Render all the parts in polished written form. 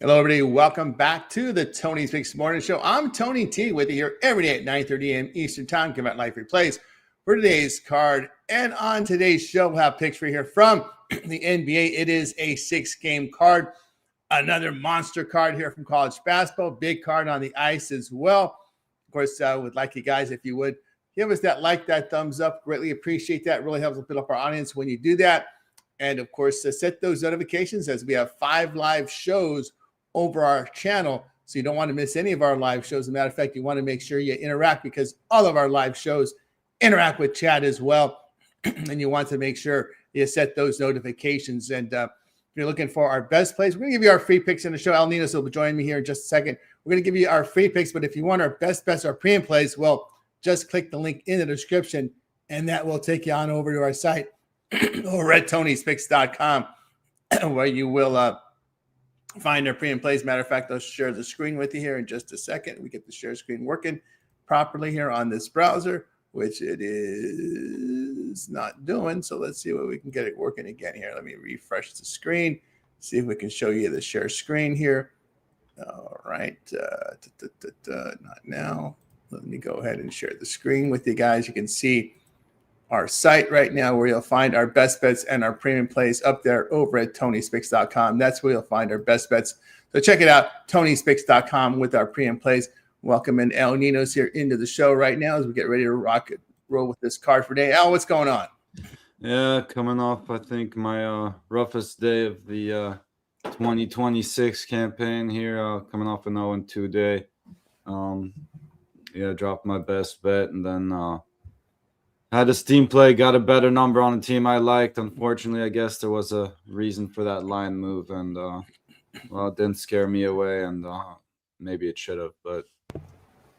Hello, everybody. Welcome back to the Tony Speaks Morning Show. I'm Tony T with you here every day at 9:30 a.m. Eastern Time. Give out life replays for today's card. And on today's show, we'll have picks for you here from the NBA. It is a 6-game card. Another monster card here from college basketball. Big card on the ice as well. Of course, would like you guys, if you would, give us that like, that thumbs up. Greatly appreciate that. Really helps build up our audience when you do that. And, of course, set those notifications as we have 5 live shows over our channel, so you don't want to miss any of our live shows. As a matter of fact, you want to make sure you interact because all of our live shows interact with chat as well, and you want to make sure you set those notifications. And if you're looking for our best plays, we're going to give you our free picks in the show. Al Ninos will join me here in just a second. We're going to give you our free picks, but if you want our best bets, our premium plays, well, just click the link in the description, and that will take you on over to our site over at TonySpicks.com, where you will find our pre and plays. Matter of fact, I'll share the screen with you here in just a second. We get the share screen working properly here on this browser, which it is not doing. So let's see what we can get it working again here. Let me refresh the screen, see if we can show you the share screen here. All right. Not now. Let me go ahead and share the screen with you guys. You can see our site right now where you'll find our best bets and our premium plays up there over at TonySpicks.com. That's where you'll find our best bets. So check it out, TonySpicks.com with our premium plays. Welcome in Al Ninos here into the show right now as we get ready to rock it, roll with this card for today. Al, what's going on? Yeah, coming off, I think, my roughest day of the 2026 campaign here, coming off an 0-2 day. Dropped my best bet and then had a steam play, got a better number on a team I liked. Unfortunately, I guess there was a reason for that line move, and it didn't scare me away, and maybe it should have. But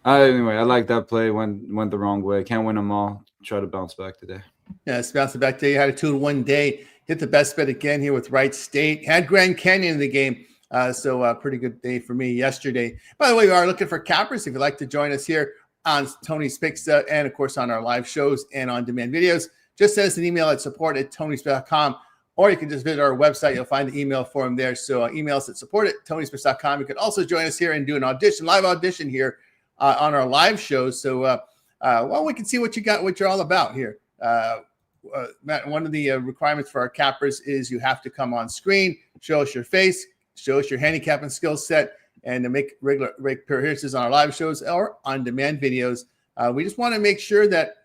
anyway, I like that play. Went the wrong way. Can't win them all. Try to bounce back today. Yeah, it's bouncing back today. You had a 2-1 day. Hit the best bet again here with Wright State. Had Grand Canyon in the game. So pretty good day for me yesterday. By the way, we are looking for cappers. If you'd like to join us here on Tony's Picks and, of course, on our live shows and on-demand videos, just send us an email at support@tonysπicks.com, or you can just visit our website. You'll find the email form there. So email us at support@tonysπicks.com. You can also join us here and do an live audition here on our live shows. So, we can see what you got, what you're all about here. Matt, one of the requirements for our cappers is you have to come on screen, show us your face, show us your handicapping skill set, and to make regular appearances on our live shows or on-demand videos. We just want to make sure that,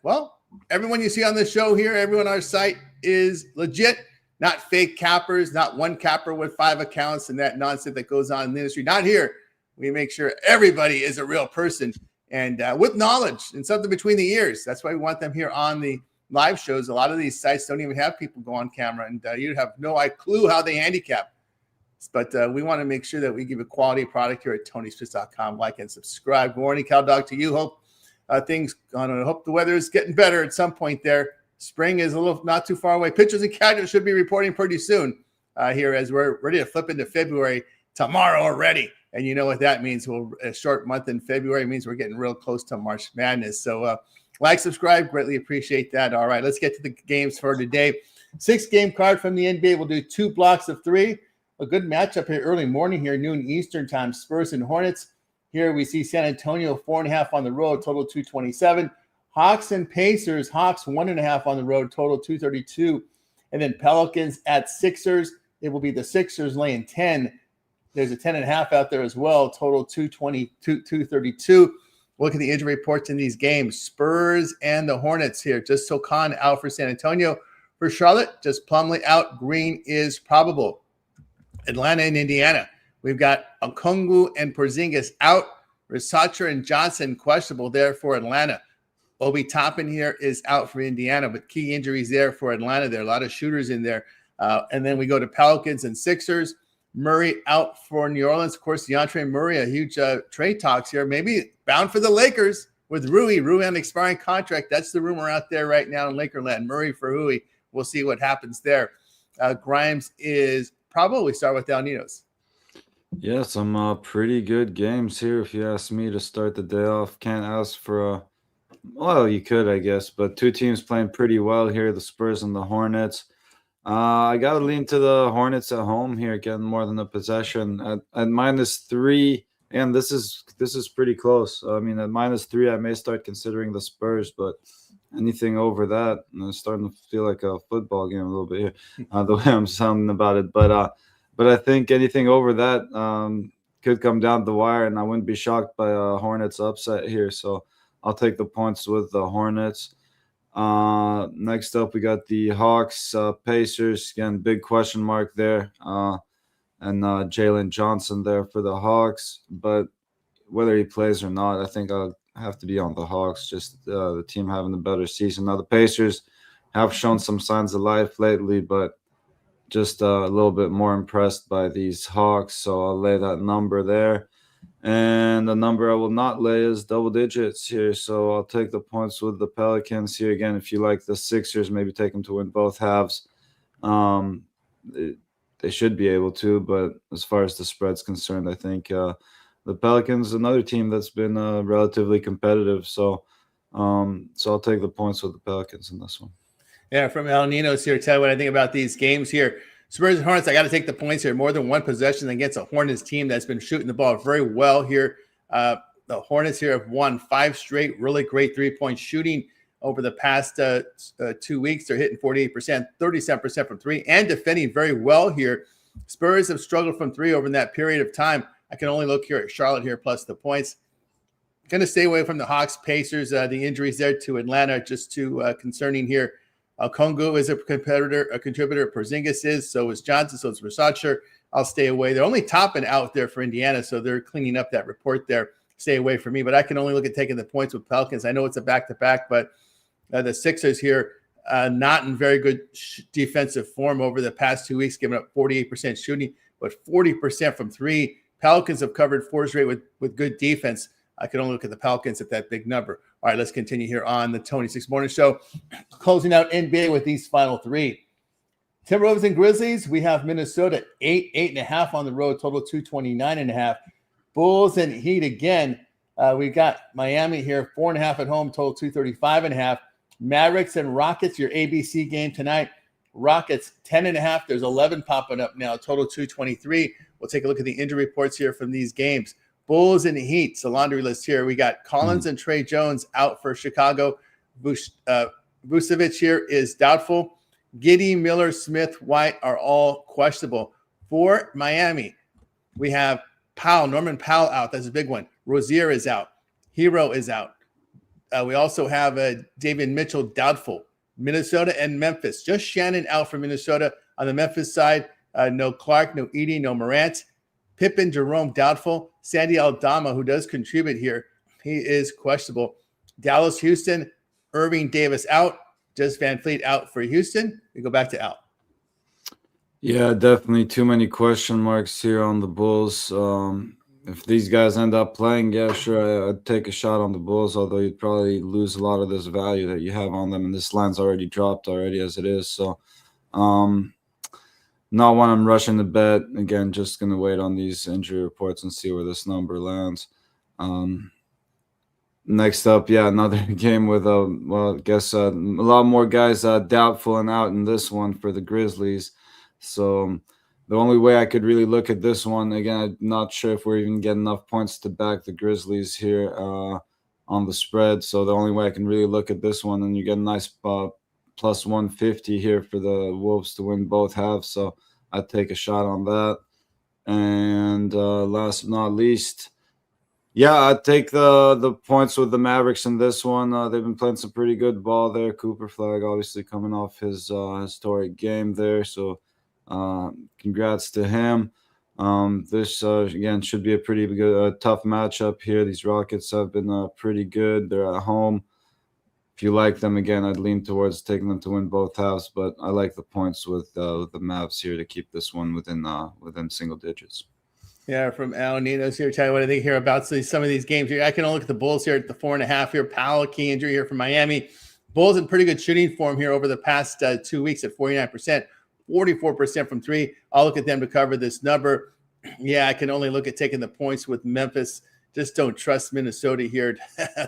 everyone you see on the show here, everyone on our site is legit, not fake cappers, not one capper with 5 accounts and that nonsense that goes on in the industry. Not here. We make sure everybody is a real person and with knowledge and something between the ears. That's why we want them here on the live shows. A lot of these sites don't even have people go on camera, and you have no clue how they handicap. But we want to make sure that we give a quality product here at TonySpicks.com. Like and subscribe. Good morning, Cal Dog, to you. Hope hope the weather is getting better at some point there. Spring is a little not too far away. Pitchers and catchers should be reporting pretty soon here as we're ready to flip into February tomorrow already. And you know what that means. A short month in February means we're getting real close to March Madness. So like, subscribe. Greatly appreciate that. All right, let's get to the games for today. 6-game card from the NBA. We'll do 2 blocks of 3. A good matchup here early morning here, noon Eastern time, Spurs and Hornets. Here we see San Antonio 4.5 on the road, total 227. Hawks and Pacers, Hawks 1.5 on the road, total 232. And then Pelicans at Sixers. It will be the Sixers laying 10. There's a 10.5 out there as well, total 232. Look at the injury reports in these games. Spurs and the Hornets here. Just Sokan out for San Antonio. For Charlotte, just Plumlee out. Green is probable. Atlanta and Indiana. We've got Okongwu and Porzingis out. Risatra and Johnson questionable there for Atlanta. Obi Toppin here is out for Indiana, but key injuries there for Atlanta. There are a lot of shooters in there. And then we go to Pelicans and Sixers. Murray out for New Orleans. Of course, DeAndre Murray, a huge trade talks here. Maybe bound for the Lakers with Rui. Rui on an expiring contract. That's the rumor out there right now in Lakerland. Murray for Rui. We'll see what happens there. Grimes is probably start with Al Ninos. Yeah, some pretty good games here, if you ask me, to start the day off. Can't ask for well, you could, I guess, but 2 teams playing pretty well here, the Spurs and the Hornets. I got to lean to the Hornets at home here, getting more than a possession at -3. And this is pretty close. I mean, at -3, I may start considering the Spurs, but anything over that, it's starting to feel like a football game a little bit here, the way I'm sounding about it. But I think anything over that could come down the wire, and I wouldn't be shocked by a Hornets upset here. So I'll take the points with the Hornets. Next up, we got the Hawks, Pacers. Again, big question mark there. And Jalen Johnson there for the Hawks. But whether he plays or not, I think I'll have to be on the Hawks. Just the team having a better season. Now, the Pacers have shown some signs of life lately, but just a little bit more impressed by these Hawks. So I'll lay that number there. And the number I will not lay is double digits here. So I'll take the points with the Pelicans here. Again, if you like the Sixers, maybe take them to win both halves. They should be able to, but as far as the spread's concerned, I think the Pelicans, another team that's been relatively competitive. So I'll take the points with the Pelicans in this one. Yeah, from El Nino's here. Tell you what I think about these games here. Spurs and Hornets, I got to take the points here. More than one possession against a Hornets team that's been shooting the ball very well here. The Hornets here have won 5 straight, really great three-point shooting over the past 2 weeks. They're hitting 48%, 37% from 3, and defending very well here. Spurs have struggled from 3 over in that period of time. I can only look here at Charlotte here plus the points. Going to stay away from the Hawks, Pacers. The injuries there to Atlanta just too concerning here. Kongu is a contributor. Porzingis is. So is Johnson. So is Versace. I'll stay away. They're only topping out there for Indiana, so they're cleaning up that report there. Stay away from me. But I can only look at taking the points with Pelicans. I know it's a back-to-back, but the Sixers here not in very good defensive form over the past 2 weeks, giving up 48% shooting, but 40% from 3. Pelicans have covered 4 straight with good defense. I can only look at the Pelicans at that big number. All right, let's continue here on the Tony Six Morning Show. Closing out NBA with these final 3. Timberwolves and Grizzlies, we have Minnesota 8.5 on the road, total 229.5. Bulls and Heat again. We got Miami here, 4.5 at home, total 235.5. Mavericks and Rockets, your ABC game tonight. Rockets 10.5. There's 11 popping up now, total 223. We'll take a look at the injury reports here from these games. Bulls and Heat, it's a laundry list here. We got Collins and Trey Jones out for Chicago. Vucevic here is doubtful. Giddey, Miller, Smith, White are all questionable. For Miami, we have Norman Powell out. That's a big one. Rozier is out. Hero is out. We also have David Mitchell doubtful. Minnesota and Memphis. Just Shannon out for Minnesota. On the Memphis side, no Clark, no Edey, no Morant. Pippen, Jerome doubtful. Sandy Aldama, who does contribute here, he is questionable. Dallas, Houston, Irving Davis out. Just Van Fleet out for Houston. We go back to out. Yeah, definitely too many question marks here on the Bulls. If these guys end up playing, yeah, sure, I'd take a shot on the Bulls, although you'd probably lose a lot of this value that you have on them, and this line's already dropped already as it is. So not one I'm rushing to bet. Again, just going to wait on these injury reports and see where this number lands. Next up, yeah, another game with, I guess a lot more guys doubtful and out in this one for the Grizzlies. So the only way I could really look at this one, again, I'm not sure if we're even getting enough points to back the Grizzlies here on the spread. So the only way I can really look at this one, and you get a nice plus 150 here for the Wolves to win both halves. So I'd take a shot on that. And last but not least, yeah, I'd take the points with the Mavericks in this one. They've been playing some pretty good ball there. Cooper Flag obviously coming off his historic game there. So congrats to him. This, again, should be a pretty good, tough matchup here. These Rockets have been pretty good. They're at home. If you like them, again, I'd lean towards taking them to win both halves, but I like the points with the Mavs here to keep this one within single digits. Yeah, from Al Nino's here. Tell you what I think here about some of these games here. I can only look at the Bulls here at the 4.5 here. Powell, key injury here from Miami. Bulls in pretty good shooting form here over the past 2 weeks at 49%, 44% from 3. I'll look at them to cover this number. Yeah, I can only look at taking the points with Memphis. Just don't trust Minnesota here.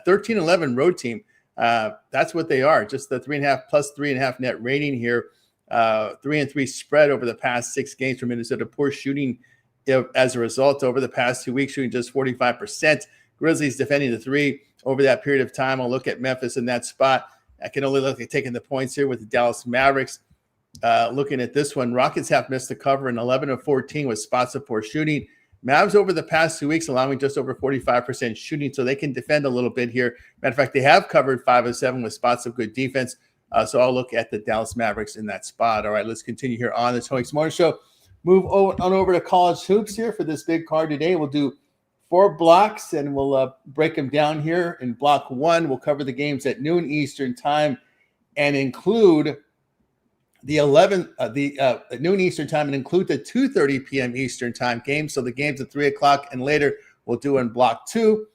13-11 road team. That's what they are. Just the 3.5 plus 3.5 net rating here. 3-3 spread over the past 6 games for Minnesota. Poor shooting as a result over the past 2 weeks, shooting just 45%. Grizzlies defending the 3 over that period of time. I'll look at Memphis in that spot. I can only look at taking the points here with the Dallas Mavericks. Looking at this one, Rockets have missed the cover in 11 of 14 with spots of poor shooting. Mavs over the past 2 weeks allowing just over 45% shooting, so they can defend a little bit here. Matter of fact, they have covered 5 of 7 with spots of good defense. So I'll look at the Dallas Mavericks in that spot. All right, let's continue here on the Tony Morning Show. Move on over to college hoops here for this big card today. We'll do 4 blocks, and we'll break them down here. In block 1, we'll cover the games at noon Eastern time and include the at noon Eastern time and include the 2:30 p.m. Eastern time games. So the games at 3 o'clock and later we'll do in block 2.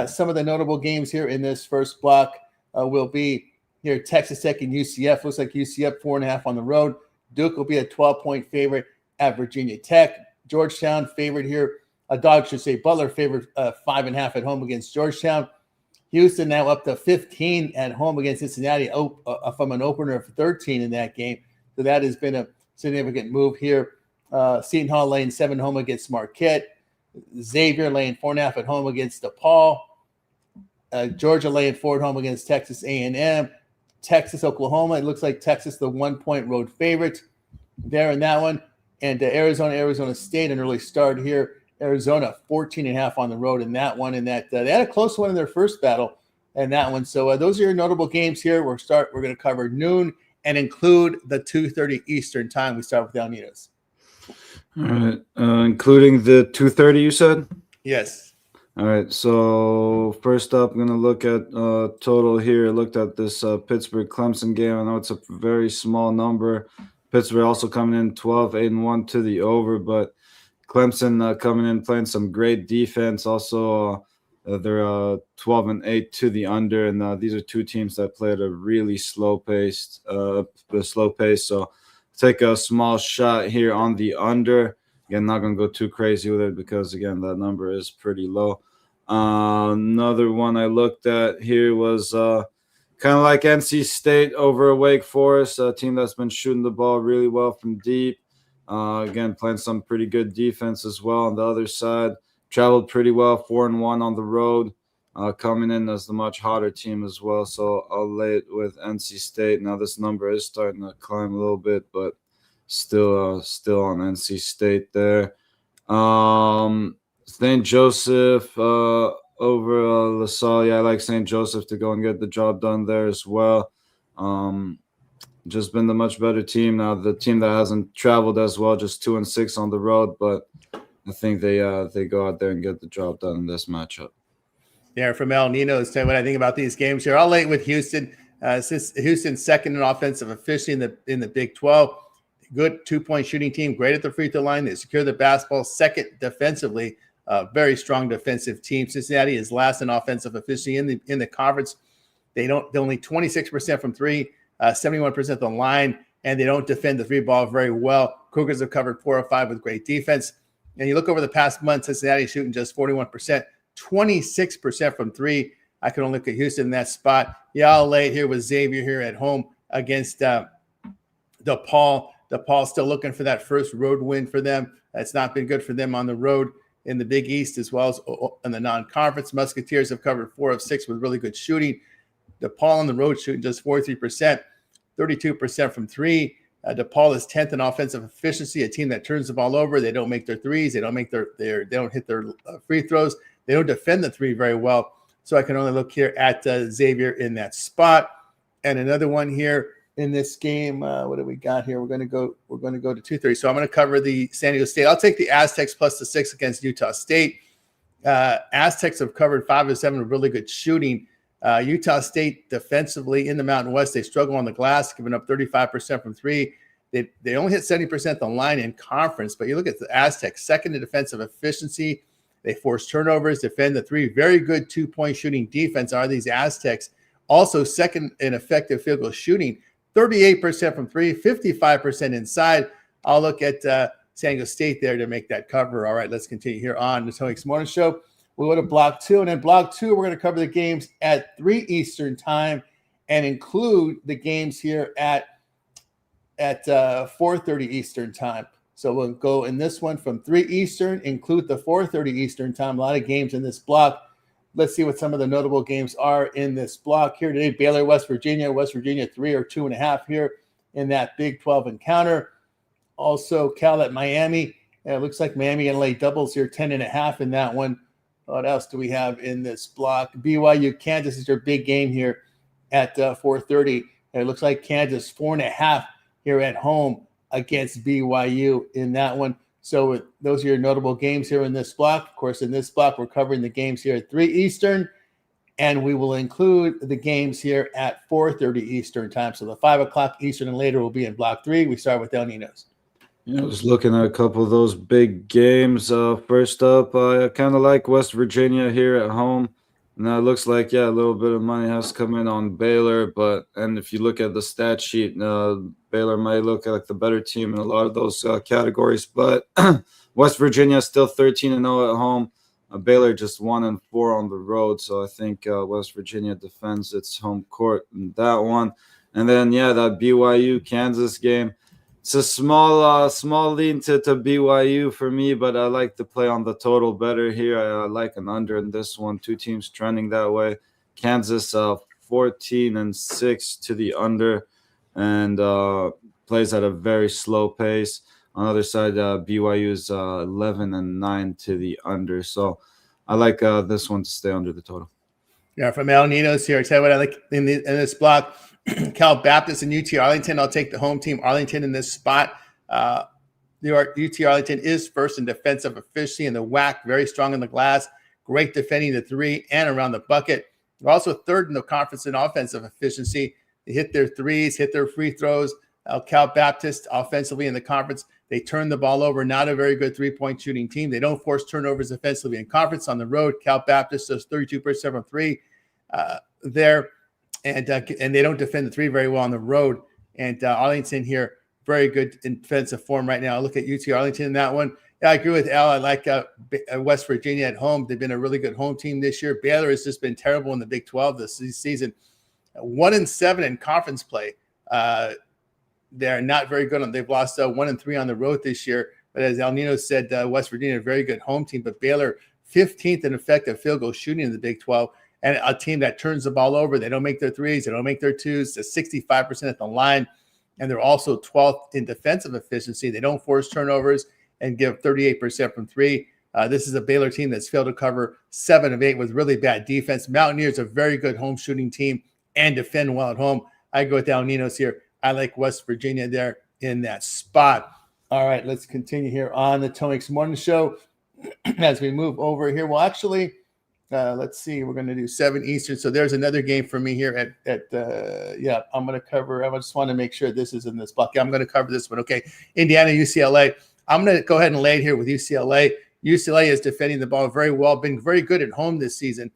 Some of the notable games here in this first block will be here Texas Tech and UCF. Looks like UCF 4.5 on the road. Duke will be a 12-point favorite at Virginia Tech. Georgetown favored here. A dog should say Butler favored 5.5 at home against Georgetown. Houston now up to 15 at home against Cincinnati from an opener of 13 in that game. So that has been a significant move here. Seton Hall laying 7 home against Marquette. Xavier laying 4.5 at home against DePaul. Georgia laying 4 at home against Texas A&M. Texas, Oklahoma. It looks like Texas the 1-point road favorite there in that one. And Arizona State, an early start here. Arizona 14.5 on the road in that one, and that they had a close one in their first battle in that one. So those are your notable games here. We're going to cover noon and include the 2:30 Eastern time. We start with El Nidos. All right, including the 2:30 you said? Yes. All right, so first up, I'm going to look at total here. I looked at this Pittsburgh-Clemson game. I know it's a very small number. Pittsburgh also coming in 12-8-1 to the over, but Clemson coming in playing some great defense. Also, they're 12-8 to the under, and these are 2 teams that play at a really slow pace. So take a small shot here on the under. Again, not going to go too crazy with it because, again, that number is pretty low. Another one I looked at here was kind of like NC State over Wake Forest, a team that's been shooting the ball really well from deep. Again, playing some pretty good defense as well on the other side. Traveled pretty well, 4-1 on the road, coming in as the much hotter team as well. So I'll lay it with NC State. Now this number is starting to climb a little bit, but still on NC State there. St. Joseph over LaSalle. Yeah, I like St. Joseph to go and get the job done there as well. Just been the much better team. Now the team that hasn't traveled as well, just 2-6 on the road, but I think they go out there and get the job done in this matchup. Yeah, from El Nino's tell what I think about these games here. I'll lay it with Houston. Since Houston's second in offensive efficiency in the Big 12, good 2-point shooting team, great at the free throw line. They secure the basketball. Second defensively, very strong defensive team. Cincinnati is last in offensive efficiency in the conference. They're only 26% from 3. 71% of the line, and they don't defend the 3 ball very well. Cougars have covered 4 of 5 with great defense. And you look over the past month, Cincinnati shooting just 41%, 26% from 3. I can only look at Houston in that spot. Yeah, I'll lay it here with Xavier here at home against DePaul. DePaul still looking for that first road win for them. That's not been good for them on the road in the Big East as well as in the non-conference. Musketeers have covered 4 of 6 with really good shooting. DePaul on the road shooting just 43%, 32% from 3. DePaul is 10th in offensive efficiency, a team that turns the ball over. They don't make their threes. They don't make they don't hit their free throws. They don't defend the 3 very well. So I can only look here at Xavier in that spot. And another one here in this game. What do we got here? We're going to go to 2:30. So I'm going to cover the San Diego State. I'll take the Aztecs plus the 6 against Utah State. Aztecs have covered 5 of 7 with really good shooting. Utah State defensively in the Mountain West, they struggle on the glass, giving up 35% from 3. They only hit 70% the line in conference, but you look at the Aztecs, second in defensive efficiency. They force turnovers, defend the 3. Very good 2-point shooting defense are these Aztecs. Also second in effective field goal shooting, 38% from 3, 55% inside. I'll look at San Diego State there to make that cover. All right, let's continue here on the Tony Morning Show. We'll go to block 2, and in block 2, we're going to cover the games at 3 Eastern time and include the games here at at 4:30 Eastern time. So we'll go in this one from 3 Eastern, include the 4:30 Eastern time. A lot of games in this block. Let's see what some of the notable games are in this block here today. Baylor, West Virginia 3 or 2.5 here in that Big 12 encounter. Also, Cal at Miami. It looks like Miami going to lay doubles here, 10.5 in that one. What else do we have in this block? BYU, Kansas is your big game here at 4:30. It looks like Kansas 4.5 here at home against BYU in that one. So those are your notable games here in this block. Of course, in this block, we're covering the games here at 3 Eastern, and we will include the games here at 4:30 Eastern time. So the 5 o'clock Eastern and later will be in block 3. We start with El Ninos. Yeah, I was looking at a couple of those big games. First up, I kind of like West Virginia here at home. Now it looks like, yeah, a little bit of money has come in on Baylor, and if you look at the stat sheet, Baylor might look like the better team in a lot of those categories. But West Virginia is still 13-0 at home. Baylor just 1-4 on the road, so I think West Virginia defends its home court in that one. And then, yeah, that BYU Kansas game. It's a small lean to BYU for me, but I like to play on the total better here. I like an under in this one. Two teams trending that way. Kansas 14-6 to the under, and plays at a very slow pace. On the other side, BYU is 11-9 to the under. So I like this one to stay under the total. Yeah, from El Ninos here. I tell you what I like in this block. Cal Baptist and UT Arlington. I'll take the home team, Arlington, in this spot. UT Arlington is first in defensive efficiency in the WAC, very strong in the glass, great defending the 3 and around the bucket. They're also third in the conference in offensive efficiency. They hit their threes, hit their free throws. Cal Baptist offensively in the conference, they turn the ball over. Not a very good three-point shooting team. They don't force turnovers offensively in conference. On the road, Cal Baptist does 32% from 3 there. And they don't defend the 3 very well on the road. And Arlington here, very good in defensive form right now. I look at UT Arlington in that one. Yeah, I agree with Al. I like West Virginia at home. They've been a really good home team this year. Baylor has just been terrible in the Big 12 this season. 1-7 in conference play. They're not very good. They've lost 1-3 on the road this year. But as El Nino said, West Virginia, a very good home team. But Baylor, 15th in effective field goal shooting in the Big 12. And a team that turns the ball over. They don't make their threes. They don't make their twos. They're 65% at the line. And they're also 12th in defensive efficiency. They don't force turnovers and give 38% from 3. This is a Baylor team that's failed to cover 7 of 8 with really bad defense. Mountaineers, a very good home shooting team and defend well at home. I go with El Ninos here. I like West Virginia there in that spot. All right, let's continue here on the Tomix Morning Show as we move over here. Well, actually, let's see. We're going to do 7 Eastern. So there's another game for me here I'm going to cover. I just want to make sure this is in this block. Yeah, I'm going to cover this one. Okay. Indiana, UCLA. I'm going to go ahead and lay it here with UCLA. UCLA is defending the ball very well, been very good at home this season.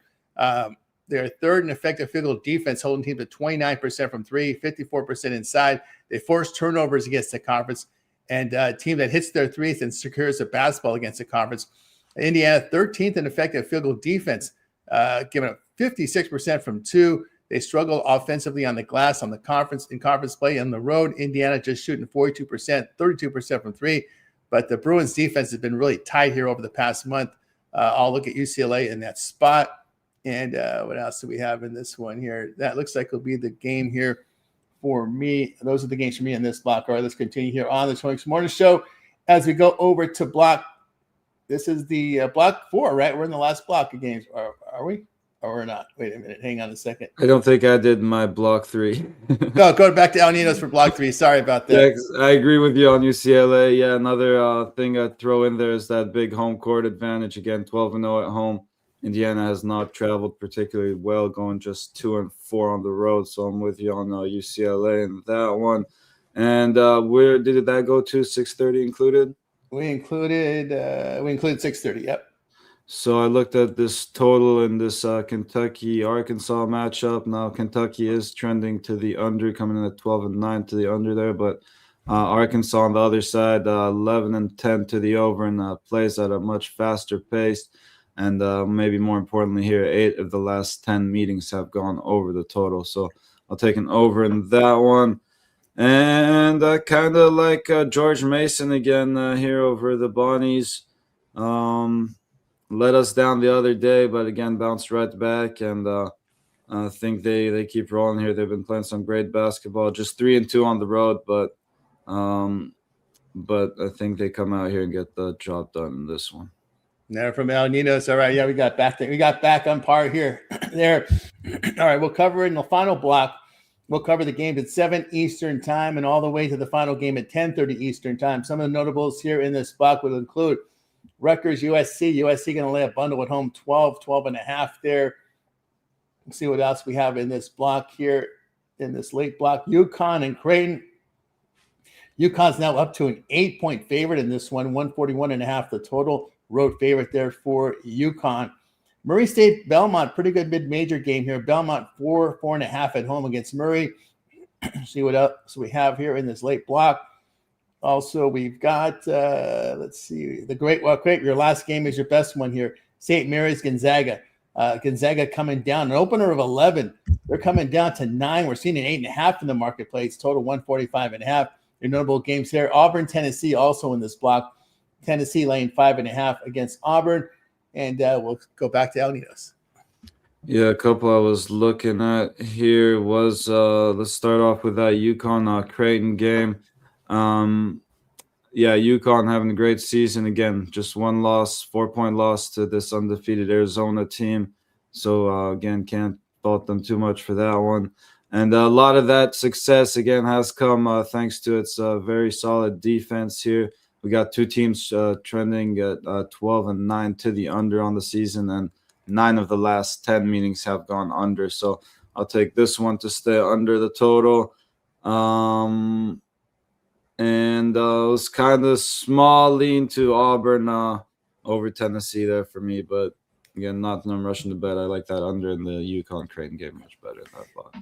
They're third in effective field goal defense, holding teams to 29% from 3, 54% inside. They force turnovers against the conference, and a team that hits their threes and secures the basketball against the conference. Indiana, 13th in effective field goal defense, giving up 56% from 2. They struggle offensively on the glass in conference play. On the road, Indiana just shooting 42%, 32% from 3. But the Bruins defense has been really tight here over the past month. I'll look at UCLA in that spot. And what else do we have in this one here? That looks like it'll be the game here for me. Those are the games for me in this block. All right, let's continue here on the Tomix Morning Show as we go over to block. This is the block 4, right? We're in the last block of games. Are we? Or we're not? Wait a minute. Hang on a second. I don't think I did my block 3. No, go back to El Ninos for block 3. Sorry about that. Yeah, I agree with you on UCLA. Yeah, another thing I'd throw in there is that big home court advantage. Again, 12-0 at home. Indiana has not traveled particularly well, going just 2-4 on the road. So I'm with you on UCLA in that one. And where did that go to? 6:30 included? We included 6:30. Yep. So I looked at this total in this Kentucky-Arkansas matchup. Now Kentucky is trending to the under, coming in at 12-9 to the under there, but Arkansas on the other side, 11-10 to the over, and plays at a much faster pace. And maybe more importantly here, 8 of the last 10 meetings have gone over the total. So I'll take an over in that one. And kind of like George Mason again here over the Bonnies. Let us down the other day, but again bounced right back, and I think they keep rolling here. They've been playing some great basketball. Just 3-2 on the road, but I think they come out here and get the job done in this one. There from El Ninos. All right, yeah, we got back on par here. There. All right, we'll cover it in the final block. We'll cover the games at 7 Eastern time and all the way to the final game at 10:30 Eastern time. Some of the notables here in this block will include Rutgers, USC. USC going to lay a bundle at home, 12.5 there. Let's see what else we have in this block here, in this late block. UConn and Creighton. UConn's now up to an 8-point favorite in this one, 141.5 the total. Road favorite there for UConn. Murray State, Belmont, pretty good mid-major game here. Belmont 4.5 at home against Murray. See what else we have here in this late block. Also, we've got, let's see, great, your last game is your best one here. St. Mary's, Gonzaga. Gonzaga coming down, an opener of 11. They're coming down to 9. We're seeing an 8.5 in the marketplace, total 145.5. Your notable games here. Auburn, Tennessee, also in this block. Tennessee laying 5.5 against Auburn. And we'll go back to El Ninos. Yeah, a couple I was looking at here was, let's start off with that UConn Creighton game. Yeah, UConn having a great season. Again, just one loss, 4-point loss to this undefeated Arizona team. So, again, can't fault them too much for that one. And a lot of that success, again, has come thanks to its very solid defense here. We got two teams trending at 12-9 to the under on the season, and 9 of the last 10 meetings have gone under. So I'll take this one to stay under the total. And it was kind of small lean to Auburn over Tennessee there for me. But again, not that I'm rushing to bet. I like that under in the UConn Creighton game much better than that block.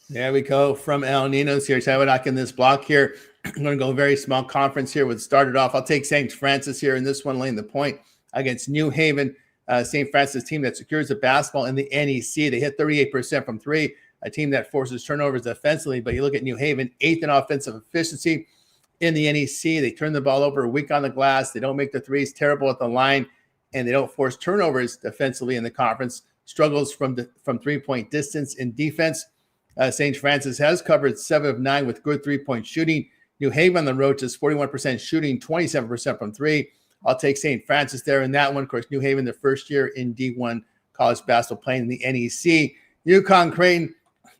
There we go from El Ninos here. Tawadak in this block here. I'm going to go very small conference here. We'll start it off. I'll take St. Francis here in this one, laying the point against New Haven. St. Francis team that secures the basketball in the NEC. They hit 38% from 3, a team that forces turnovers offensively. But you look at New Haven, 8th in offensive efficiency in the NEC. They turn the ball over weak on the glass. They don't make the threes, terrible at the line, and they don't force turnovers defensively in the conference. Struggles from 3-point distance in defense. St. Francis has covered 7 of 9 with good 3-point shooting. New Haven on the road is 41% shooting, 27% from 3. I'll take St. Francis there in that one. Of course, New Haven, the first year in D1 college basketball playing in the NEC. UConn Creighton,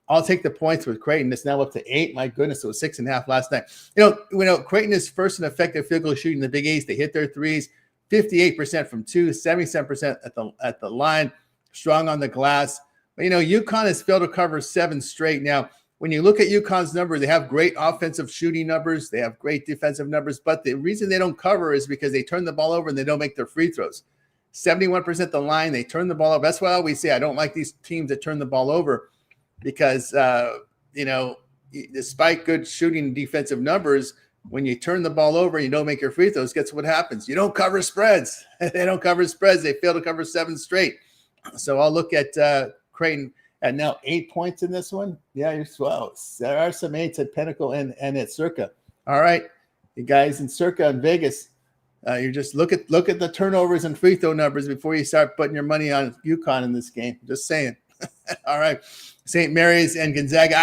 I'll take the points with Creighton. It's now up to 8. My goodness, it was 6.5 last night. You know, Creighton is first in effective field goal shooting in the Big East. They hit their threes, 58% from 2, 77% at the line, strong on the glass. But, you know, UConn has failed to cover 7 straight. Now, when you look at UConn's number, they have great offensive shooting numbers. They have great defensive numbers. But the reason they don't cover is because they turn the ball over and they don't make their free throws. 71% the line, they turn the ball over. That's why I always say I don't like these teams that turn the ball over because, you know, despite good shooting and defensive numbers, when you turn the ball over and you don't make your free throws, guess what happens? You don't cover spreads. They don't cover spreads. They fail to cover 7 straight. So I'll look at Creighton at now 8 points in this one. Yeah, you're swell. There are some 8s at Pinnacle and at Circa. All right, you guys in Circa and Vegas, you just look at the turnovers and free throw numbers before you start putting your money on UConn in this game. Just saying. All right, St. Mary's and Gonzaga.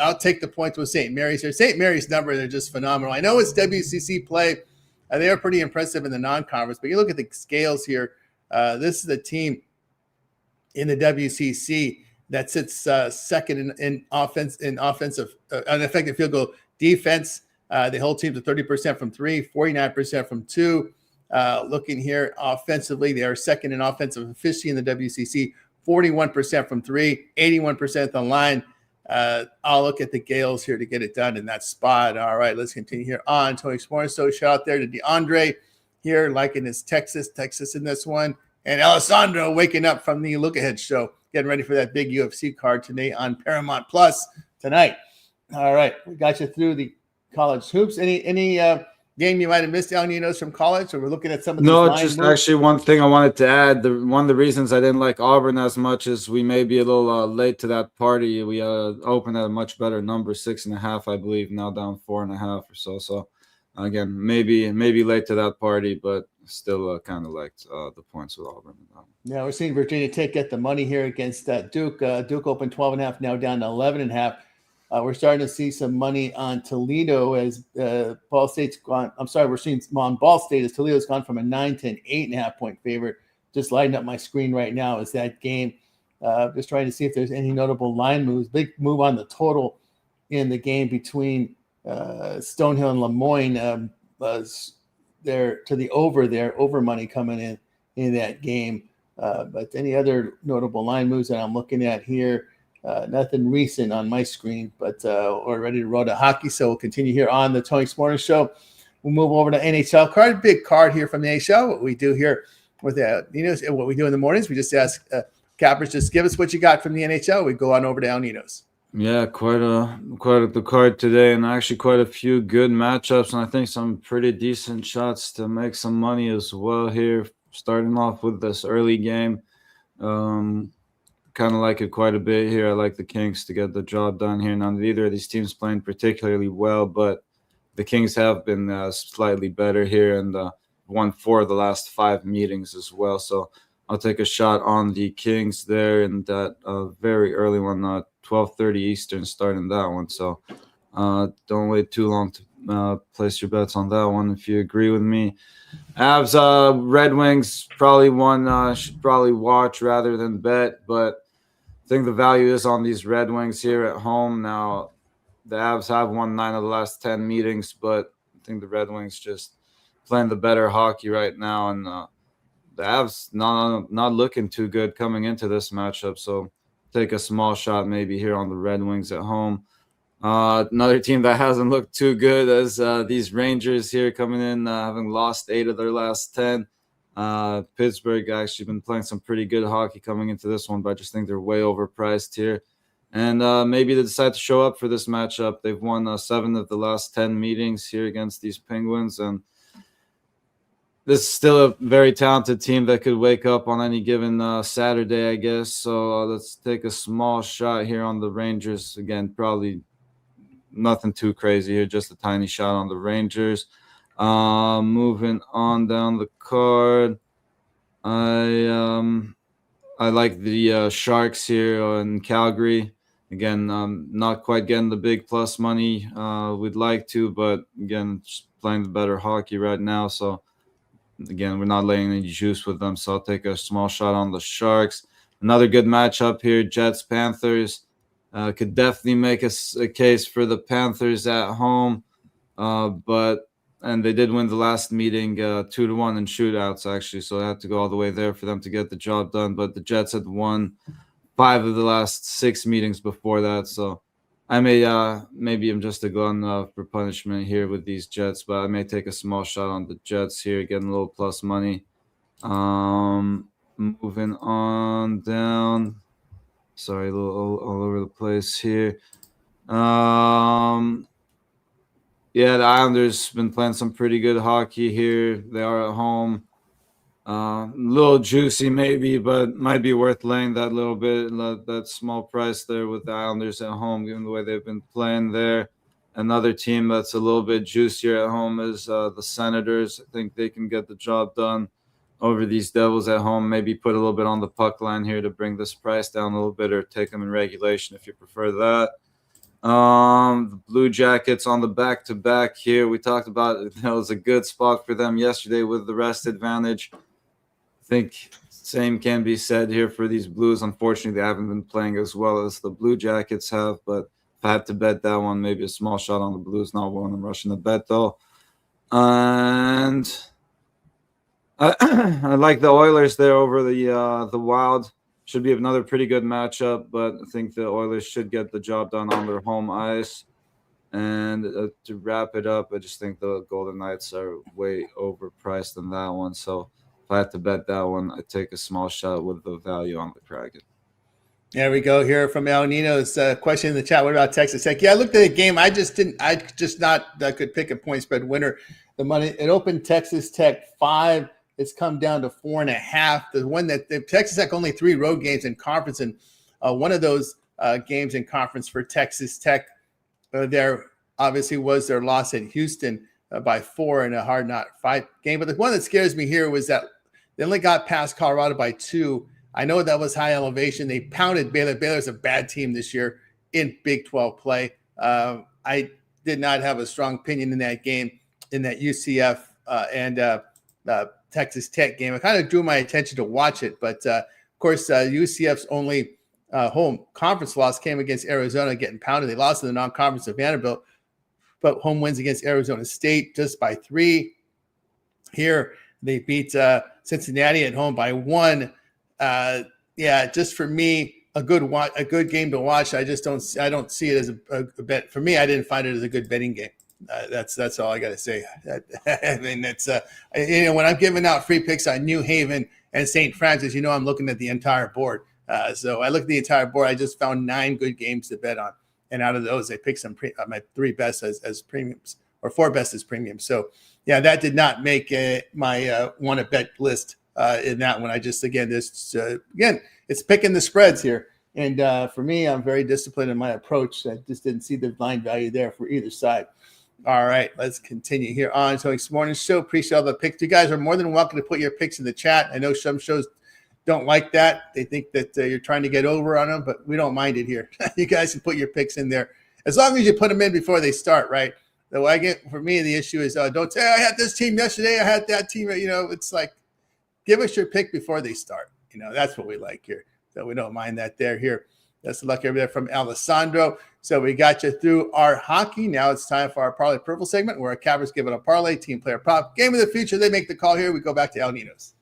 I'll take the points with St. Mary's here. St. Mary's number, they're just phenomenal. I know it's WCC play. They are pretty impressive in the non-conference, but you look at the scales here. This is a team in the WCC that sits second in offensive uneffective field goal defense. The whole team's at 30% from 3, 49% from 2. Looking here offensively, they are second in offensive efficiency in the WCC, 41% from 3, 81% at the line. I'll look at the Gales here to get it done in that spot. All right, let's continue here on Tony Sports. So shout out there to DeAndre here, liking his Texas in this one. And Alessandro waking up from the Look Ahead show, getting ready for that big UFC card today on Paramount Plus tonight. All right, we got you through the college hoops. Any game you might have missed, El Ninos, from college? So we're looking at some of these No, line just moves. actually one thing I wanted to add. One of the reasons I didn't like Auburn as much is we may be a little late to that party. We opened at a much better number, 6.5, I believe, now down 4.5 or so. So again, maybe late to that party, but still kind of liked the points with Auburn. Yeah, we're seeing Virginia Tech get the money here against Duke. Duke opened 12.5, now down to 11.5. We're starting to see some money on Toledo as Ball State's gone. I'm sorry, we're seeing on Ball State as Toledo's gone from a 9 to an 8.5 point favorite. Just lighting up my screen right now is that game. Just trying to see if there's any notable line moves. Big move on the total in the game between Stonehill and Lemoyne. There to the over there, over money coming in that game. But any other notable line moves that I'm looking at here? Nothing recent on my screen, but we're ready to roll to hockey. So we'll continue here on the Tony Morning Show. We'll move over to NHL card. Big card here from the NHL. What we do here with what we do in the mornings, we just ask cappers, just give us what you got from the NHL. We go on over to El Ninos. Yeah, quite the card today, and actually quite a few good matchups, and I think some pretty decent shots to make some money as well here. Starting off with this early game. Kind of like it quite a bit here. I like the Kings to get the job done here. Now, neither of these teams playing particularly well, but the Kings have been slightly better here and won 4 of the last 5 meetings as well. So I'll take a shot on the Kings there in that very early one, 12:30 Eastern starting that one. So don't wait too long to place your bets on that one if you agree with me. Avs, Red Wings, probably one should probably watch rather than bet, but I think the value is on these Red Wings here at home. Now, the Avs have won 9 of the last 10 meetings, but I think the Red Wings just playing the better hockey right now, and the Avs not looking too good coming into this matchup. So take a small shot maybe here on the Red Wings at home. Another team that hasn't looked too good as these Rangers here coming in, having lost 8 of their last 10. Pittsburgh actually been playing some pretty good hockey coming into this one, but I just think they're way overpriced here. And maybe they decide to show up for this matchup. They've won 7 of the last 10 meetings here against these Penguins, and this is still a very talented team that could wake up on any given Saturday, I guess. So let's take a small shot here on the Rangers. Again, probably nothing too crazy here, just a tiny shot on the Rangers. Moving on down the card, I like the Sharks here in Calgary. Again, not quite getting the big plus money we'd like to, but again, just playing the better hockey right now. So again, we're not laying any juice with them, so I'll take a small shot on the Sharks. Another good matchup here, Jets-Panthers. Could definitely make a case for the Panthers at home, and they did win the last meeting 2-1 in shootouts, actually, so I had to go all the way there for them to get the job done. But the Jets had won 5 of the last 6 meetings before that, so I may maybe I'm just a glutton for punishment here with these Jets, but I may take a small shot on the Jets here, getting a little plus money. Moving on down. Sorry, a little all over the place here. Yeah, the Islanders been playing some pretty good hockey here. They are at home. A little juicy maybe, but might be worth laying that little bit, that small price there with the Islanders at home, given the way they've been playing there. Another team that's a little bit juicier at home is the Senators. I think they can get the job done over these Devils at home. Maybe put a little bit on the puck line here to bring this price down a little bit, or take them in regulation if you prefer that. The Blue Jackets on the back-to-back here. We talked about it was a good spot for them yesterday with the rest advantage. I think same can be said here for these Blues. Unfortunately, they haven't been playing as well as the Blue Jackets have, but if I had to bet that one, maybe a small shot on the Blues. Not one I'm rushing to bet, though. And I like the Oilers there over the Wild. Should be another pretty good matchup, but I think the Oilers should get the job done on their home ice. And to wrap it up, I just think the Golden Knights are way overpriced in that one. So if I had to bet that one, I'd take a small shot with the value on the Kraken. There we go here from El Nino's question in the chat. What about Texas Tech? Yeah, I looked at the game. I just not could pick a point spread winner. The money, it opened Texas Tech 5. It's come down to 4.5. The one that the Texas Tech only 3 road games in conference, and one of those games in conference for Texas Tech there obviously was their loss at Houston by 4 in a hard not fight game. But the one that scares me here was that they only got past Colorado by 2. I know that was high elevation. They pounded Baylor. Baylor's a bad team this year in Big 12 play. I did not have a strong opinion in that game, in that UCF and Texas Tech game. It kind of drew my attention to watch it. But, of course, UCF's only home conference loss came against Arizona, getting pounded. They lost in the non-conference to Vanderbilt, but home wins against Arizona State just by 3. Here, they beat Cincinnati at home by 1. Just for me, a good game to watch. I don't see it as a bet. For me, I didn't find it as a good betting game. That's all I got to say. I mean, it's when I'm giving out free picks on New Haven and St. Francis, I'm looking at the entire board. So I looked at the entire board. I just found 9 good games to bet on, and out of those, I picked some my 3 best as premiums, or 4 best as premiums. So yeah, that did not make my want to bet list in that one. I just again it's picking the spreads here, and for me, I'm very disciplined in my approach. I just didn't see the line value there for either side. All right, let's continue here on this morning's show. Appreciate all the picks. You guys are more than welcome to put your picks in the chat. I know some shows don't like that. They think that you're trying to get over on them, but we don't mind it here. You guys can put your picks in there as long as you put them in before they start, right? For me, the issue is don't say, I had this team yesterday, I had that team. It's like, give us your pick before they start. That's what we like here. So we don't mind that there here. That's the luck over there from Alessandro. So we got you through our hockey. Now it's time for our Parlay Purple segment, where our cappers give it a parlay, team player prop, game of the future. They make the call here. We go back to El Nino's.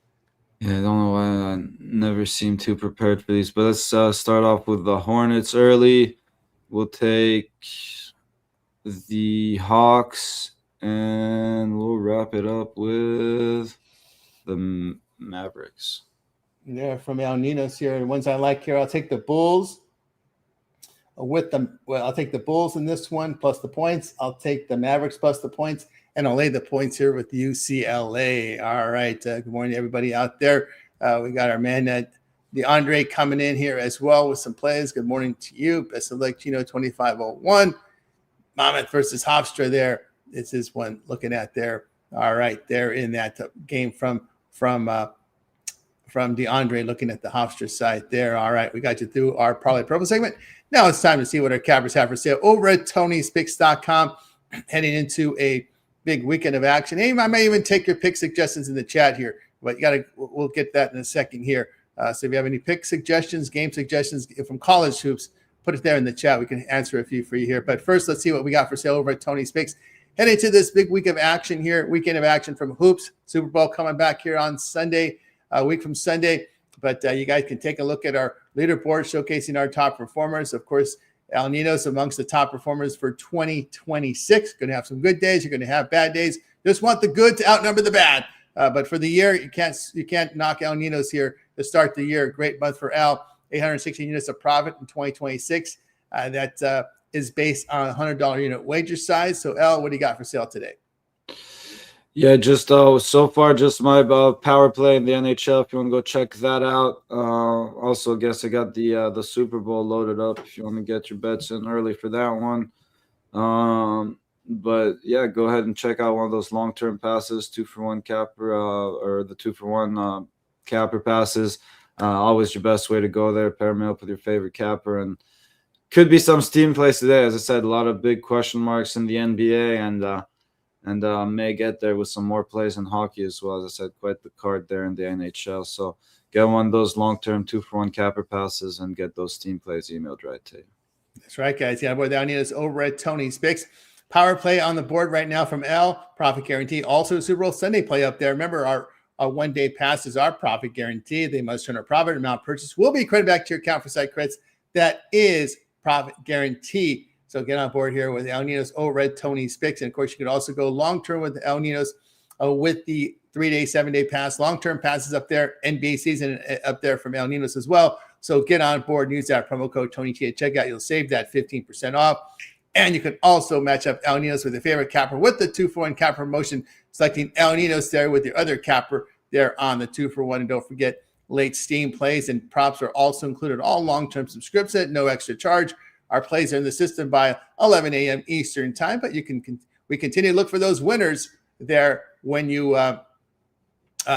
Yeah, I don't know why I never seem too prepared for these, but let's start off with the Hornets early. We'll take the Hawks, and we'll wrap it up with the Mavericks. Yeah, from El Nino's here. The ones I like here, I'll take the Bulls I'll take the Bulls in this one plus the points. I'll take the Mavericks plus the points, and I'll lay the points here with UCLA. All right. Good morning to everybody out there. We got our man DeAndre coming in here as well with some plays. Good morning to you. Best of luck, Chino 2501. Monmouth versus Hofstra there. This is one looking at there. All right. They're in that game from DeAndre, looking at the Hofstra side there. All right. We got you through our Parlay Purple segment. Now it's time to see what our cappers have for sale over at Tony'sPicks.com. Heading into a big weekend of action. Hey, I may even take your pick suggestions in the chat here, but we'll get that in a second here. So if you have any pick suggestions, game suggestions from college hoops, put it there in the chat. We can answer a few for you here. But first, let's see what we got for sale over at Tony's Picks. Heading to this big weekend of action from hoops. Super Bowl coming back here on Sunday, a week from Sunday. But you guys can take a look at our leaderboard showcasing our top performers. Of course, El Nino's amongst the top performers for 2026. Going to have some good days. You're going to have bad days. Just want the good to outnumber the bad. But for the year, you can't knock El Nino's here to start the year. Great month for El. 816 units of profit in 2026. That is based on a $100 unit wager size. So, El, what do you got for sale today? Yeah, just so far, just my power play in the NHL. If you want to go check that out. Also, I guess I got the Super Bowl loaded up. If you want to get your bets in early for that one. But yeah, go ahead and check out one of those long-term passes, 2-for-1 capper, or the 2-for-1 capper passes. Always your best way to go there. Pair me up with your favorite capper, and could be some steam plays today. As I said, a lot of big question marks in the NBA, and may get there with some more plays in hockey as well. As I said, quite the card there in the NHL. So get one of those long-term 2-for-1 capper passes and get those team plays emailed right to you. That's right, guys. Yeah, boy, down here is over at Tony's Picks. Power play on the board right now from L. Profit guarantee. Also, Super Bowl Sunday play up there. Remember, our one-day passes are profit guarantee. They must turn a profit. Amount purchase will be credited back to your account for site credits. That is profit guarantee. So get on board here with El Nino's over at Tony's Picks. And, of course, you could also go long-term with El Nino's with the 3-day, 7-day pass. Long-term passes up there. NBA season up there from El Nino's as well. So get on board and use that promo code TonyT at checkout. You'll save that 15% off. And you can also match up El Ninos with your favorite capper with the 2-for-1 capper promotion, selecting El Ninos there with your other capper there on the 2-for-1. And don't forget, late Steam plays and props are also included. All long-term subscriptions at no extra charge. Our plays are in the system by 11 a.m. Eastern time, but we continue to look for those winners there when you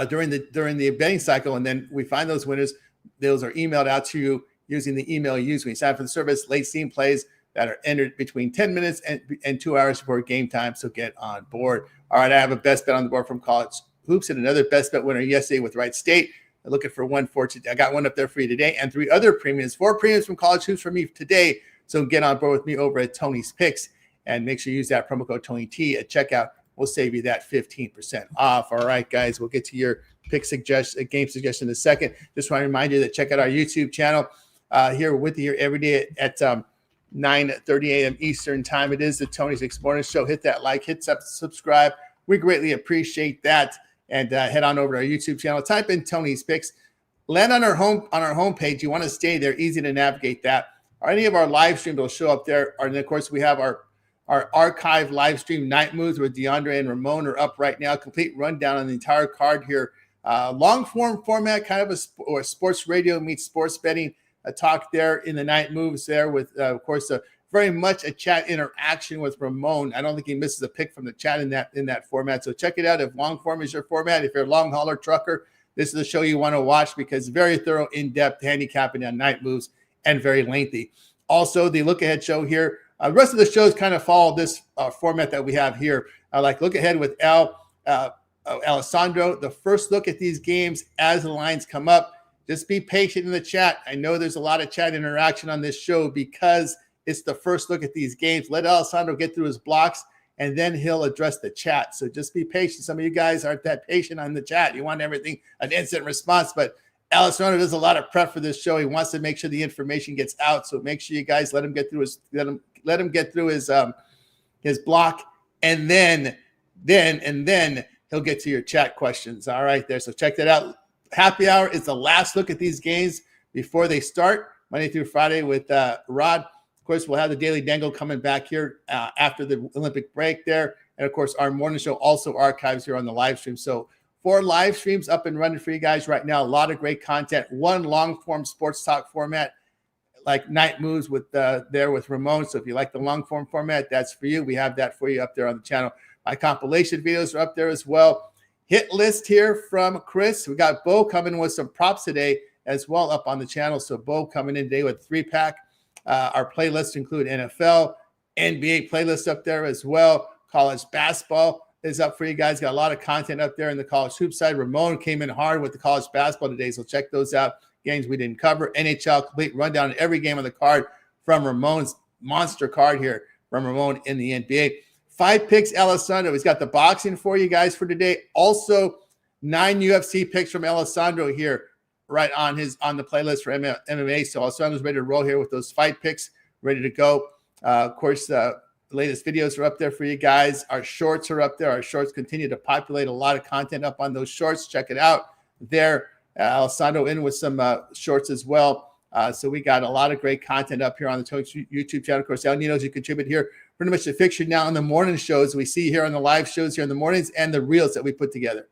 during the betting cycle, and then we find those winners. Those are emailed out to you using the email you use when you sign up for the service. Late Steam plays that are entered between 10 minutes and 2 hours before game time, so get on board. All right, I have a best bet on the board from College Hoops and another best bet winner yesterday with Wright State. I'm looking for one for today. I got one up there for you today, and 3 other premiums, 4 premiums from College Hoops for me today. So get on board with me over at Tony's Picks, and make sure you use that promo code TonyT at checkout. We'll save you that 15% off. All right, guys, we'll get to your game suggestion in a second. Just want to remind you that check out our YouTube channel here with you here every day at 9:30 a.m. Eastern time. It is the Tony's Picks Morning Show. Hit that like, hit subscribe. We greatly appreciate that. And head on over to our YouTube channel. Type in Tony's Picks. Land on our homepage. You want to stay there. Easy to navigate that. Or any of our live streams will show up there. And of course, we have our archive live stream Night Moves with DeAndre and Ramon are up right now. Complete rundown on the entire card here. Long form format, kind of a sports radio meets sports betting. A talk there in the Night Moves there with, of course, very much a chat interaction with Ramon. I don't think he misses a pick from the chat in that format. So check it out if long form is your format. If you're a long hauler trucker, this is the show you want to watch because very thorough, in-depth handicapping on Night Moves and very lengthy. Also, the look ahead show here. The rest of the shows kind of follow this format that we have here. Like look ahead with Alessandro. The first look at these games as the lines come up. Just be patient in the chat. I know there's a lot of chat interaction on this show because it's the first look at these games. Let Alessandro get through his blocks, and then he'll address the chat. So just be patient. Some of you guys aren't that patient on the chat. You want everything an instant response, but Alessandro does a lot of prep for this show. He wants to make sure the information gets out. So make sure you guys let him get through his block, and then he'll get to your chat questions. All right, there. So check that out. Happy hour is the last look at these games before they start Monday through Friday with Rod. Of course, we'll have the Daily Dangle coming back here after the Olympic break there. And, of course, our morning show also archives here on the live stream. So 4 live streams up and running for you guys right now. A lot of great content. 1 long-form sports talk format like Night Moves with Ramon. So if you like the long-form format, that's for you. We have that for you up there on the channel. My compilation videos are up there as well. Hit list here from Chris. We got Bo coming with some props today as well up on the channel. So Bo coming in today with a 3-pack. Our playlists include NFL, NBA playlists up there as well. College basketball is up for you guys. Got a lot of content up there in the college hoop side. Ramon came in hard with the college basketball today, so check those out. Games we didn't cover. NHL complete rundown of every game on the card from Ramon's monster card here from Ramon in the NBA. 5 picks, Alessandro. He's got the boxing for you guys for today. Also, 9 UFC picks from Alessandro here, right on the playlist for MMA. So Alessandro's ready to roll here with those fight picks, ready to go. Of course, the latest videos are up there for you guys. Our shorts are up there. Our shorts continue to populate a lot of content up on those shorts. Check it out there. Alessandro in with some shorts as well. So we got a lot of great content up here on the YouTube channel. Of course, El Ninos, you contribute here. Pretty much the fixture now on the morning shows we see here on the live shows here in the mornings and the reels that we put together.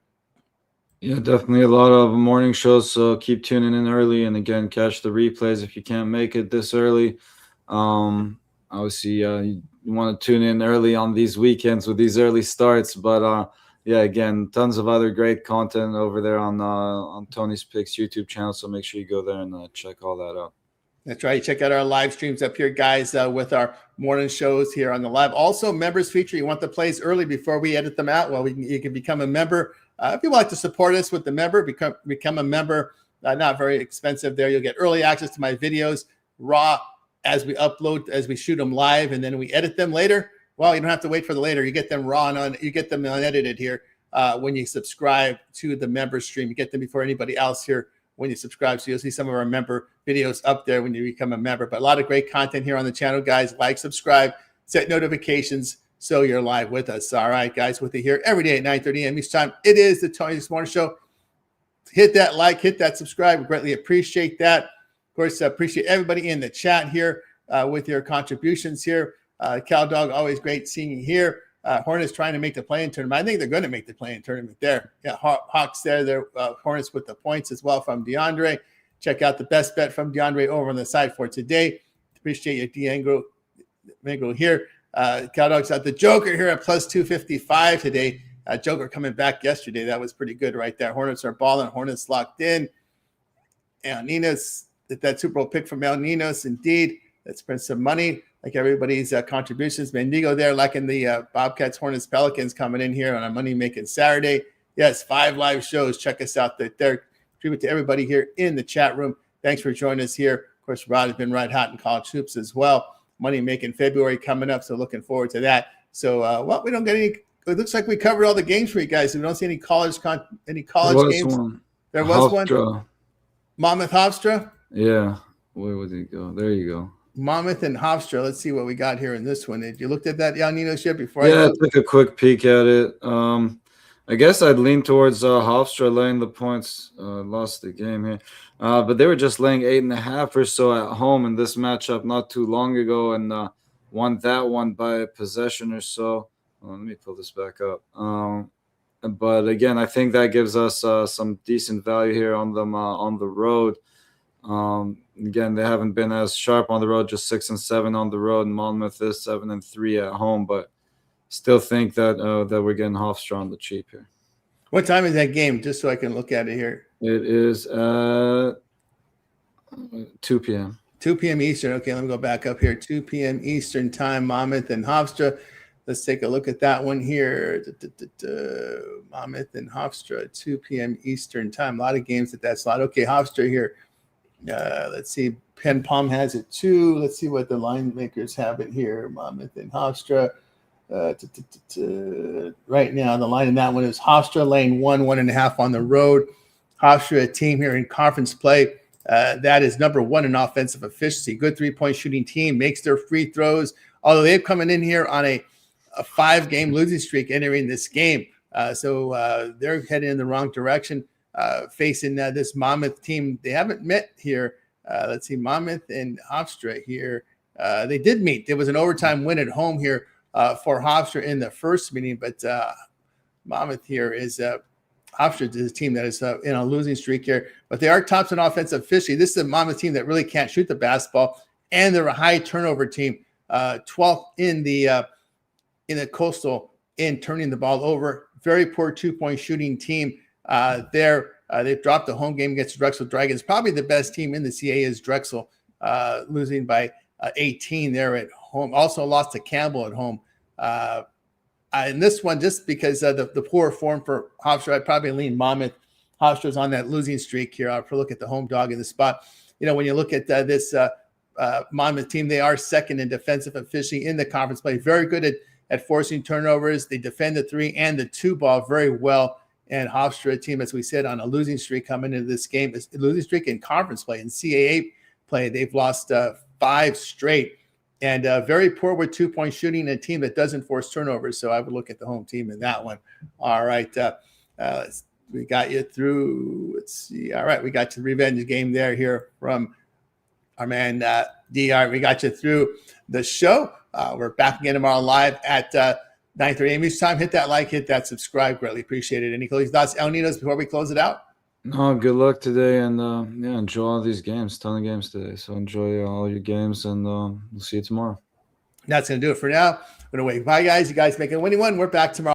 Yeah, definitely a lot of morning shows. So keep tuning in early, and again, catch the replays if you can't make it this early. Obviously, you want to tune in early on these weekends with these early starts. But yeah, again, tons of other great content over there on Tony's Picks YouTube channel. So make sure you go there and check all that out. That's right. Check out our live streams up here, guys, with our morning shows here on the live. Also, members feature. You want the plays early before we edit them out? Well, you can become a member. If you would like to support us with the member, become a member. Not very expensive there. You'll get early access to my videos, raw, as we shoot them live, and then we edit them later. Well, you don't have to wait for the later. You get them raw and you get them unedited here when you subscribe to the member stream. You get them before anybody else here when you subscribe. So you'll see some of our member videos up there when you become a member. But a lot of great content here on the channel, guys. Like, subscribe, set notifications so you're live with us. All right, guys, with you here every day at 9:30 a.m. each time. It is the Tony's Morning Show. Hit that like, hit that subscribe. We greatly appreciate that. Of course, appreciate everybody in the chat here with your contributions here. Cal Dog, always great seeing you here. Hornets trying to make the play-in tournament. I think they're going to make the play-in tournament there. Yeah, Hawks there. They're Hornets with the points as well from DeAndre. Check out the best bet from DeAndre over on the side for today. Appreciate you, D'Angelo here. Cal Dog's got the Joker here at plus 255 today. Joker coming back yesterday. That was pretty good right there. Hornets are balling. Hornets locked in. El Ninos, that Super Bowl pick from El Ninos, indeed. Let's print some money. Like everybody's contributions. Mendigo there, liking the Bobcats, Hornets, Pelicans coming in here on a money-making Saturday. Yes, 5 live shows. Check us out there. Tribute to everybody here in the chat room. Thanks for joining us here. Of course, Rod has been right hot in college hoops as well. Money-making February coming up, so looking forward to that. So, we don't get any. It looks like we covered all the games for you guys. We don't see any college games. There was one. Monmouth Hofstra? Yeah. Where would it go? There you go. Monmouth and Hofstra. Let's see what we got here in this one. Did you looked at that, Nino ship before? I took a quick peek at it. I guess I'd lean towards Hofstra laying the points. Lost the game here. But they were just laying 8.5 or so at home in this matchup not too long ago and won that one by a possession or so. Let me pull this back up. But again, I think that gives us some decent value here on them on the road. Again, they haven't been as sharp on the road, just 6-7 on the road, and Monmouth is 7-3 at home. But still think that we're getting Hofstra on the cheap here. What time is that game? Just so I can look at it here. It is 2 p.m. 2 p.m. Eastern. Okay, let me go back up here. 2 p.m. Eastern time, Monmouth and Hofstra. Let's take a look at that one here. Monmouth and Hofstra, 2 p.m. Eastern time. A lot of games at that slot. Okay, Hofstra here. Let's see. Penn Palm has it too. Let's see what the line makers have it here. Monmouth and Hofstra. Right now, the line in that one is Hofstra laying 1.5 on the road. Hofstra, a team here in conference play. That is number 1 in offensive efficiency. Good 3-point shooting team. Makes their free throws. Although they've coming in here on a 5-game losing streak entering this game. So they're heading in the wrong direction, facing this Monmouth team. They haven't met here. Let's see, Monmouth and Hofstra here. They did meet. There was an overtime win at home here for Hofstra in the first meeting, but Monmouth here is Hofstra is a team that is in a losing streak here. But they are tops in offensive efficiency. This is a Monmouth team that really can't shoot the basketball, and they're a high turnover team, 12th in the Coastal in turning the ball over. Very poor 2-point shooting team there. They've dropped the home game against Drexel Dragons. Probably the best team in the CAA is Drexel, losing by 18 there at home. Also lost to Campbell at home. In this one, just because the poor form for Hofstra, I'd probably lean Monmouth. Hofstra's on that losing streak here. I'll look at the home dog in the spot. When you look at this Monmouth team, they are second in defensive efficiency in the conference play. Very good at forcing turnovers. They defend the 3 and the 2 ball very well. And Hofstra, a team, as we said, on a losing streak coming into this game, is a losing streak in conference play. In CAA play, they've lost 5 straight. And very poor with 2-point shooting, a team that doesn't force turnovers. So I would look at the home team in that one. All right. We got you through. Let's see. All right. We got to the revenge game there here from our man DR. We got you through the show. We're back again tomorrow live at 9:30 a.m. each time. Hit that like, hit that subscribe. Greatly appreciate it. Any closing thoughts, El Ninos, before we close it out? No, good luck today, and enjoy all these games. Ton of games today, so enjoy all your games, and we'll see you tomorrow. That's going to do it for now. I'm going to wait. Bye, guys. You guys make a winning one. We're back tomorrow.